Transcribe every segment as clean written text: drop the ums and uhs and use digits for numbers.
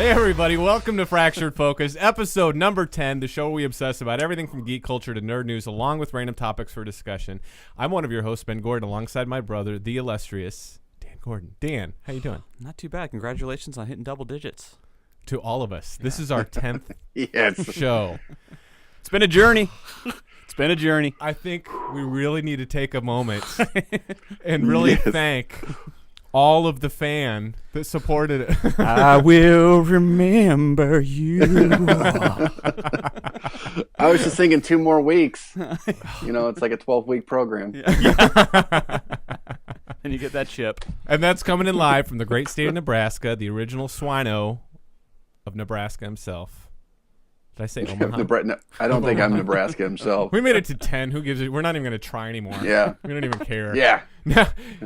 Hey everybody, welcome to Fractured Focus, episode number 10, the show where we obsess about everything from geek culture to nerd news, along with random topics for discussion. I'm one of your hosts, Ben Gordon, alongside my brother, the illustrious Dan Gordon. Dan, how you doing? Not too bad. Congratulations on hitting double digits. To all of us. This is our 10th Yes. show. It's been a journey. It's been a journey. I think we really need to take a moment and really thank all of the fan that supported it. I will remember you. I was just thinking 2 more weeks. You know, it's like a 12-week program. And you get that chip. And that's coming in live from the great state of Nebraska, the original swino of Nebraska himself. Did I say Omaha? No, I don't think I'm Nebraska himself. We made it to 10. Who gives it? We're not even going to try anymore. Yeah. We don't even care. Yeah.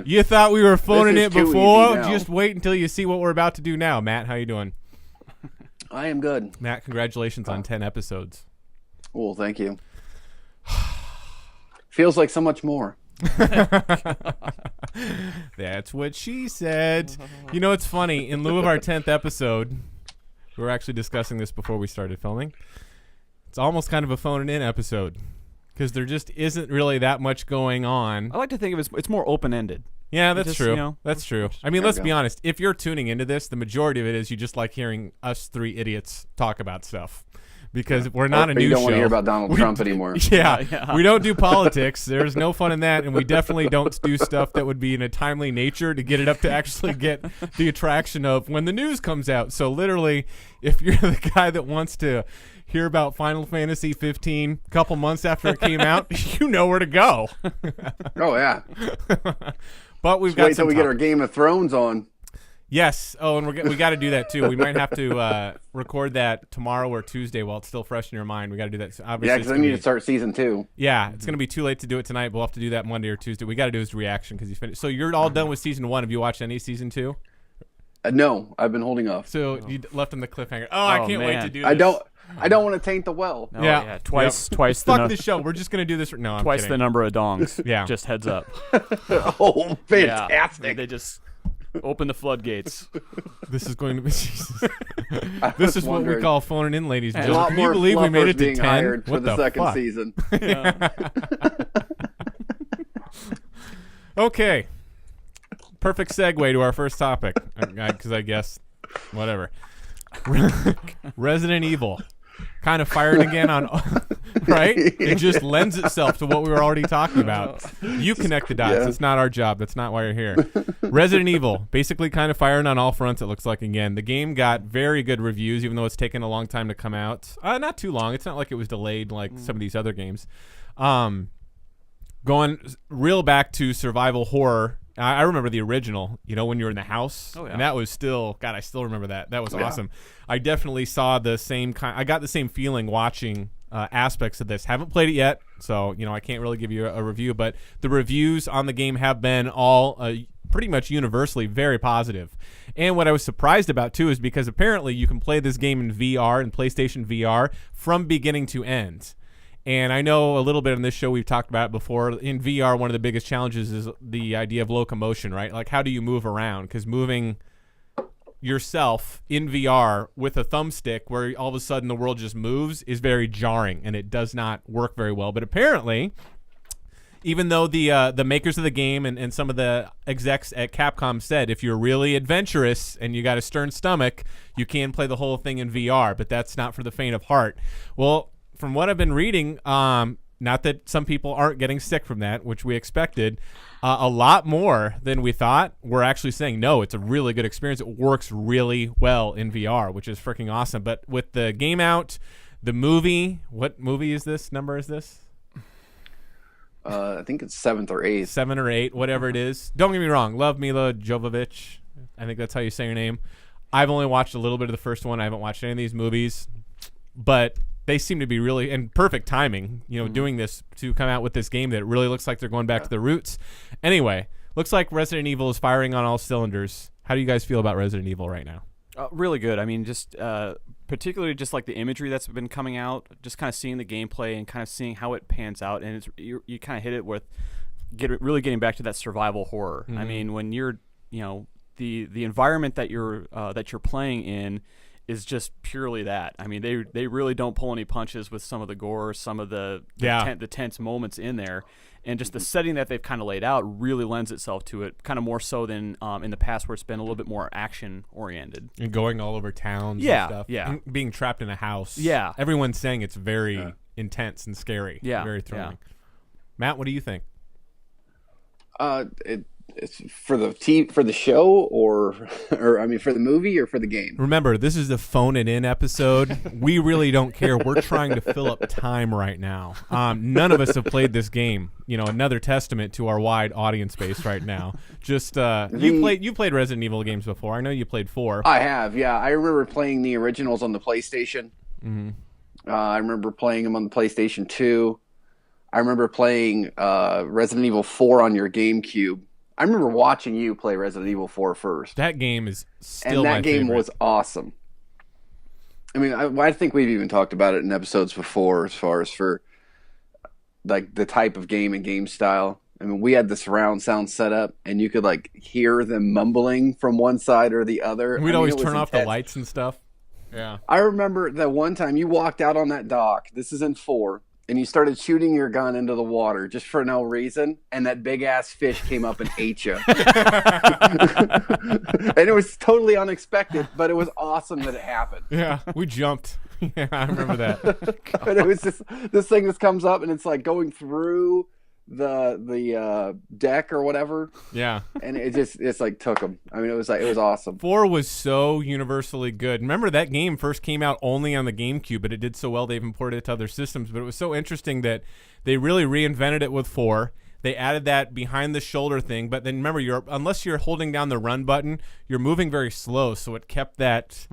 You thought we were phoning This it is too before? easy now. Just wait until you see what we're about to do now. Matt, how you doing? I am good. Matt, congratulations on 10 episodes. Well, thank you. Feels like so much more. That's what she said. You know, it's funny. In lieu of our 10th episode, we were actually discussing this before we started filming. It's almost kind of a phoning in episode because there just isn't really that much going on. I like to think of it as it's more open-ended. Yeah, that's Just, true. you know, That's true. I mean, let's be honest. If you're tuning into this, the majority of it is you just like hearing us 3 idiots talk about stuff. Because we're not a news show. You don't want to hear about Donald Trump anymore. Yeah, we don't do politics. There's no fun in that, and we definitely don't do stuff that would be in a timely nature to get it up to actually get the attraction of when the news comes out. So literally, if you're the guy that wants to hear about Final Fantasy 15 a couple months after it came out, you know where to go. Oh, yeah. But we've Just got wait till some we get our Game of Thrones on. Yes. Oh, and we got to do that too. We might have to record that tomorrow or Tuesday while it's still fresh in your mind. We got to do that. So obviously, Yeah, because I need to start season 2. Yeah, it's going to be too late to do it tonight, but we'll have to do that Monday or Tuesday. We got to do his reaction because he's finished. So you're all done with season 1. Have you watched any season 2? No, I've been holding off. So you left on the cliffhanger. Oh, I can't wait to do this. I don't want to taint the well. No, Yeah. Twice Fuck this show. We're just going to do this. No, I'm twice kidding. the number of dongs. Yeah. Just heads up. Oh, Yeah. fantastic. They just open the floodgates. This is going to be Jesus. This is what we call phoning in, ladies and A lot gentlemen. Can you more believe we made it to being 10? hired for What the second fuck? season. Okay. Perfect segue to our first topic. Because I guess, whatever. Resident Evil. Kind of fired again on, right? It just lends itself to what we were already talking about. You connect the dots. Yeah. It's not our job. That's not why you're here. Resident Evil, basically kind of firing on all fronts, it looks like again. The game got very good reviews, even though it's taken a long time to come out. Not too long. It's not like it was delayed like some of these other games. Going real back to survival horror. I remember the original, you know, when you were in the house. Oh, yeah. And that was still, God, I still remember that. That was awesome. I definitely saw the same kind, I got the same feeling watching aspects of this. Haven't played it yet, so, you know, I can't really give you a review, but the reviews on the game have been all pretty much universally very positive. And what I was surprised about, too, is because apparently you can play this game in VR, in PlayStation VR, from beginning to end. And I know a little bit on this show we've talked about it before. In VR, one of the biggest challenges is the idea of locomotion, right? Like, how do you move around? Because moving yourself in VR with a thumbstick where all of a sudden the world just moves is very jarring, and it does not work very well. But apparently, even though the makers of the game and some of the execs at Capcom said if you're really adventurous and you got a stern stomach, you can play the whole thing in VR, but that's not for the faint of heart. Well, from what I've been reading, not that some people aren't getting sick from that, which we expected, a lot more than we thought were actually saying, no, it's a really good experience. It works really well in VR, which is freaking awesome. But with the game out, the movie, what movie is this? Number is this? I think it's 7th or 8th. 7 or 8, whatever it is. Don't get me wrong. Love Mila Jovovich. I think that's how you say her name. I've only watched a little bit of the first one. I haven't watched any of these movies. But they seem to be really, and perfect timing, you know, doing this to come out with this game that really looks like they're going back to the roots. Anyway, looks like Resident Evil is firing on all cylinders. How do you guys feel about Resident Evil right now? Really good. I mean, just particularly just like the imagery that's been coming out, just kind of seeing the gameplay and kind of seeing how it pans out. And it's you kind of hit it with really getting back to that survival horror. I mean, when you're, you know, the environment that you're playing in is just purely that. I mean, they really don't pull any punches with some of the gore, some of the tense moments in there, and just the setting that they've kind of laid out really lends itself to it, kind of more so than in the past where it's been a little bit more action oriented and going all over towns. Yeah, and stuff. yeah. And being trapped in a house. Yeah, everyone's saying it's very intense and scary. Yeah, very thrilling. Yeah. Matt, what do you think? It's for the show or I mean for the movie or for the game. Remember, this is the phone it in episode. We really don't care. We're trying to fill up time right now. None of us have played this game. Another testament to our wide audience base right now. Just you played Resident Evil games before. I know you played 4. I have, yeah. I remember playing the originals on the PlayStation. Mm-hmm. I remember playing them on the PlayStation 2. I remember playing Resident Evil 4 on your GameCube. I remember watching you play Resident Evil 4 first. That game is still my favorite. And that game favorite. was awesome. I mean, I think we've even talked about it in episodes before as far as for like the type of game and game style. I mean, we had the surround sound set up, and you could like hear them mumbling from one side or the other. And we'd always turn off the lights and stuff. Yeah. I remember that one time you walked out on that dock. This is in 4. And you started shooting your gun into the water just for no reason, and that big-ass fish came up and ate you. And it was totally unexpected, but it was awesome that it happened. Yeah, we jumped. Yeah, I remember that. But it was just this thing that comes up, and it's like going through the deck or whatever. Yeah. And it's like took them. I mean, it was awesome. 4 was so universally good. Remember that game first came out only on the GameCube, but it did so well they've imported it to other systems. But it was so interesting that they really reinvented it with 4. They added that behind the shoulder thing, but then remember, unless you're holding down the run button, you're moving very slow, so it kept that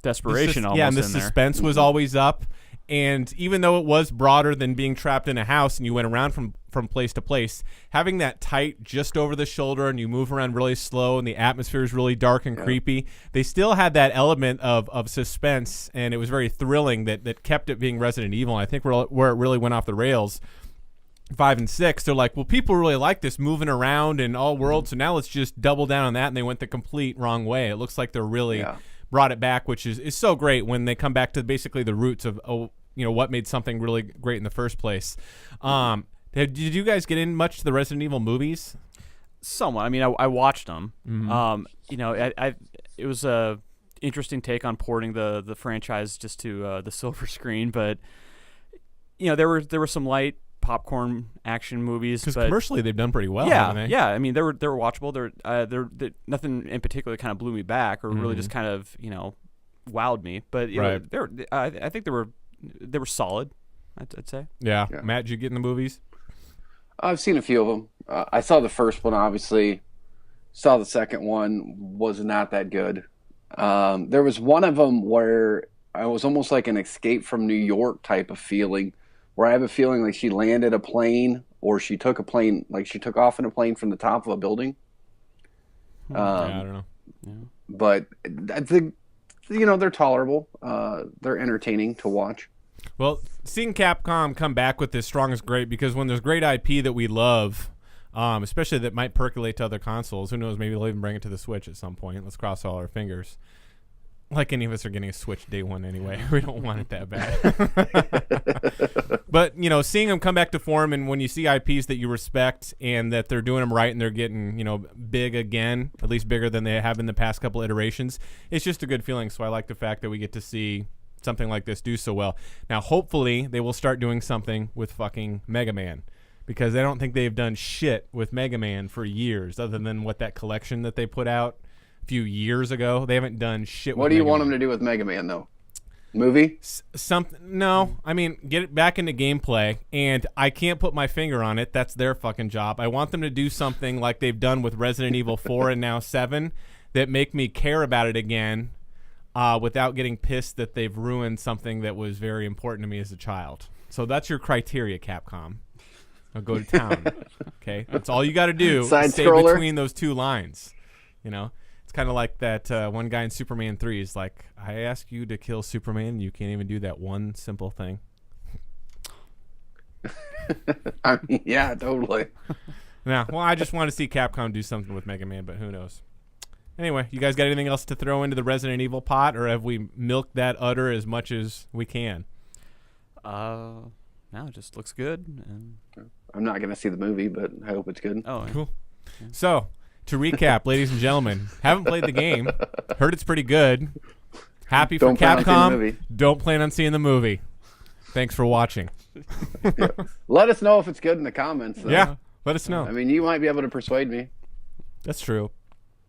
desperation almost and the in there. suspense was always up. And even though it was broader than being trapped in a house and you went around from place to place, having that tight just over the shoulder and you move around really slow and the atmosphere is really dark and creepy, they still had that element of suspense, and it was very thrilling that kept it being Resident Evil. And I think where it really went off the rails, 5 and 6, they're like, well, people really like this moving around in all worlds, so now let's just double down on that, and they went the complete wrong way. It looks like they're really... brought it back, which is so great when they come back to basically the roots of what made something really great in the first place. Did you guys get in much to the Resident Evil movies? Somewhat. I mean, I watched them. Mm-hmm. It was a interesting take on porting the franchise just to the silver screen, but there were some light popcorn action movies, because commercially they've done pretty well. Haven't they? Yeah. I mean, they were watchable. They're nothing in particular kind of blew me back or really just kind of wowed me. But I think they were solid. I'd say. Yeah. Matt, did you get in the movies? I've seen a few of them. I saw the first one, obviously. Saw the second one, was not that good. There was one of them where it was almost like an Escape from New York type of feeling, where I have a feeling like she landed a plane or she took a plane, like she took off in a plane from the top of a building. I don't know. Yeah. But I think, they're tolerable. They're entertaining to watch. Well, seeing Capcom come back with this strong is great, because when there's great IP that we love, especially that might percolate to other consoles, who knows, maybe they'll even bring it to the Switch at some point. Let's cross all our fingers. Like any of us are getting a Switch day one anyway. We don't want it that bad. But, seeing them come back to form, and when you see IPs that you respect and that they're doing them right and they're getting, big again, at least bigger than they have in the past couple iterations, it's just a good feeling. So I like the fact that we get to see something like this do so well. Now, hopefully, they will start doing something with fucking Mega Man, because I don't think they've done shit with Mega Man for years, other than that collection that they put out few years ago. They haven't done shit. What do you want them to do with Mega Man, though? Movie? Something? No. I mean, get it back into gameplay, and I can't put my finger on it. That's their fucking job. I want them to do something like they've done with Resident Evil 4 and now 7 that make me care about it again, without getting pissed that they've ruined something that was very important to me as a child. So that's your criteria, Capcom. I'll go to town. Okay? That's all you got to do. Side stay scroller? between those two lines. It's kind of like that one guy in Superman 3 is like, I ask you to kill Superman, and you can't even do that one simple thing. I mean, yeah, totally. Well, I just want to see Capcom do something with Mega Man, but who knows? Anyway, you guys got anything else to throw into the Resident Evil pot, or have we milked that udder as much as we can? No, it just looks good. And I'm not going to see the movie, but I hope it's good. oh, Cool. So, to recap, ladies and gentlemen, haven't played the game, heard it's pretty good. Happy for Don't plan on seeing the Capcom. movie. Don't plan on seeing the movie. Thanks for watching. Let us know if it's good in the comments. Though. Yeah, let us know. I mean, you might be able to persuade me. That's true.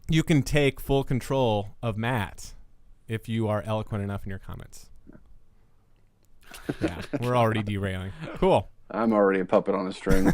You can take full control of Matt if you are eloquent enough in your comments. Yeah, we're already derailing. Cool. I'm already a puppet on a string.